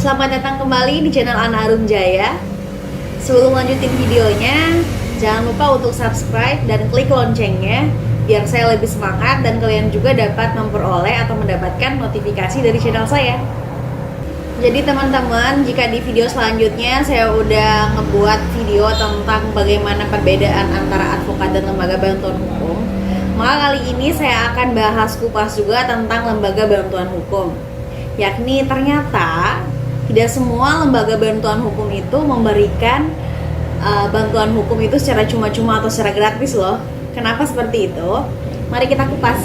Selamat datang kembali di channel Ana Arum Jaya. Sebelum lanjutin videonya, jangan lupa untuk subscribe dan klik loncengnya biar saya lebih semangat dan kalian juga dapat memperoleh atau mendapatkan notifikasi dari channel saya. Jadi teman-teman, jika di video selanjutnya saya udah ngebuat video tentang bagaimana perbedaan antara advokat dan lembaga bantuan hukum, maka kali ini saya akan bahas kupas juga tentang lembaga bantuan hukum. Yakni ternyata tidak semua lembaga bantuan hukum itu memberikan bantuan hukum itu secara cuma-cuma atau secara gratis loh. Kenapa seperti itu? Mari kita kupas.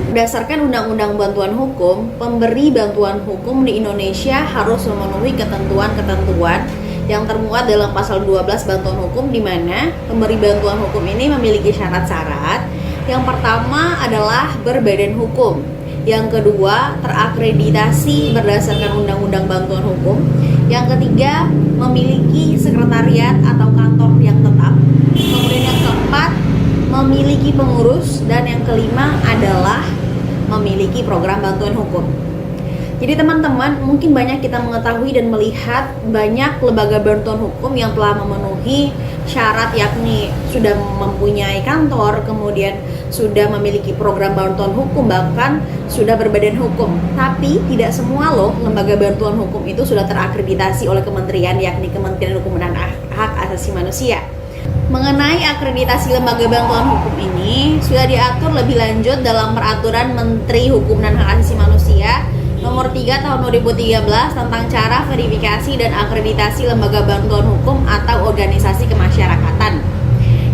Berdasarkan Undang-Undang Bantuan Hukum, pemberi bantuan hukum di Indonesia harus memenuhi ketentuan-ketentuan yang termuat dalam pasal 12 bantuan hukum, di mana pemberi bantuan hukum ini memiliki syarat-syarat. Yang pertama adalah berbadan hukum. Yang kedua, terakreditasi berdasarkan Undang-Undang Bantuan Hukum. Yang ketiga, memiliki sekretariat atau kantor yang tetap. Kemudian yang keempat, memiliki pengurus. Dan yang kelima adalah memiliki program bantuan hukum. Jadi teman-teman, mungkin banyak kita mengetahui dan melihat banyak lembaga bantuan hukum yang telah memenuhi syarat, yakni sudah mempunyai kantor, kemudian sudah memiliki program bantuan hukum, bahkan sudah berbadan hukum. Tapi tidak semua loh lembaga bantuan hukum itu sudah terakreditasi oleh kementerian, yakni Kementerian Hukum dan Hak Asasi Manusia. Mengenai akreditasi lembaga bantuan hukum ini sudah diatur lebih lanjut dalam Peraturan Menteri Hukum dan Hak Asasi Manusia Nomor 3 Tahun 2013 tentang cara verifikasi dan akreditasi lembaga bantuan hukum atau organisasi kemasyarakatan.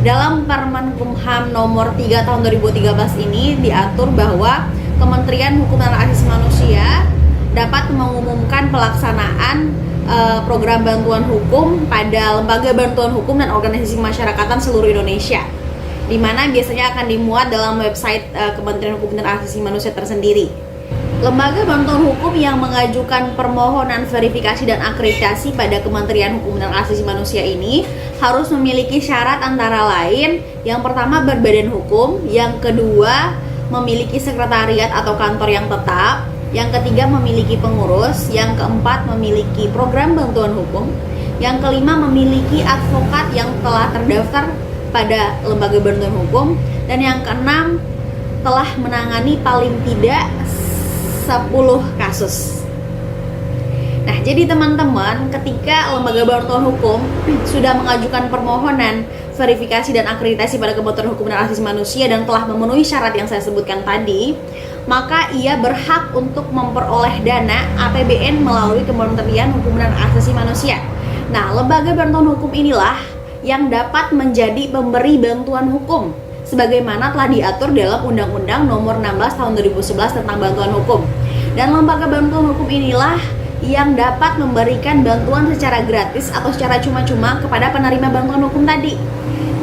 Dalam Permen Kumham Nomor 3 Tahun 2013 ini diatur bahwa Kementerian Hukum dan Hak Asasi Manusia dapat mengumumkan pelaksanaan program bantuan hukum pada lembaga bantuan hukum dan organisasi kemasyarakatan seluruh Indonesia, di mana biasanya akan dimuat dalam website Kementerian Hukum dan Hak Asasi Manusia tersendiri. Lembaga bantuan hukum yang mengajukan permohonan verifikasi dan akreditasi pada Kementerian Hukum dan Hak Asasi Manusia ini harus memiliki syarat antara lain: yang pertama berbadan hukum, yang kedua memiliki sekretariat atau kantor yang tetap, yang ketiga memiliki pengurus, yang keempat memiliki program bantuan hukum, yang kelima memiliki advokat yang telah terdaftar pada lembaga bantuan hukum, dan yang keenam telah menangani paling tidak 10 kasus. Nah, jadi teman-teman, ketika lembaga bantuan hukum sudah mengajukan permohonan verifikasi dan akreditasi pada Kementerian Hukum dan Hak Asasi Manusia dan telah memenuhi syarat yang saya sebutkan tadi, maka ia berhak untuk memperoleh dana APBN melalui Kementerian Hukum dan Hak Asasi Manusia. Nah, lembaga bantuan hukum inilah yang dapat menjadi pemberi bantuan hukum sebagaimana telah diatur dalam Undang-Undang Nomor 16 Tahun 2011 tentang bantuan hukum. Dan lembaga bantuan hukum inilah yang dapat memberikan bantuan secara gratis atau secara cuma-cuma kepada penerima bantuan hukum tadi.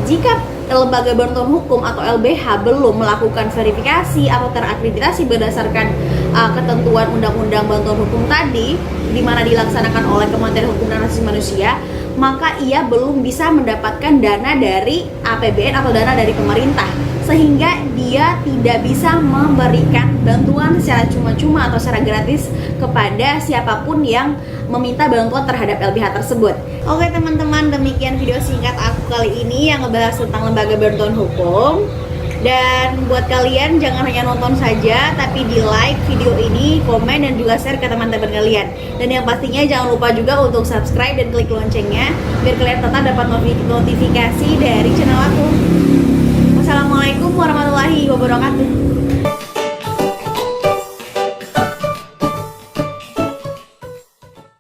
Jika lembaga bantuan hukum atau LBH belum melakukan verifikasi atau terakreditasi berdasarkan ketentuan Undang-Undang Bantuan Hukum tadi, di mana dilaksanakan oleh Kementerian Hukum dan Hak Asasi Manusia, maka ia belum bisa mendapatkan dana dari APBN atau dana dari pemerintah, sehingga dia tidak bisa memberikan bantuan secara cuma-cuma atau secara gratis kepada siapapun yang meminta bantuan terhadap LBH tersebut. Oke teman-teman, demikian video singkat aku kali ini yang ngebahas tentang lembaga bantuan hukum. Dan buat kalian jangan hanya nonton saja, tapi di like video ini, komen, dan juga share ke teman-teman kalian. Dan yang pastinya jangan lupa juga untuk subscribe dan klik loncengnya biar kalian tetap dapat notifikasi dari channel aku. Wassalamualaikum warahmatullahi wabarakatuh.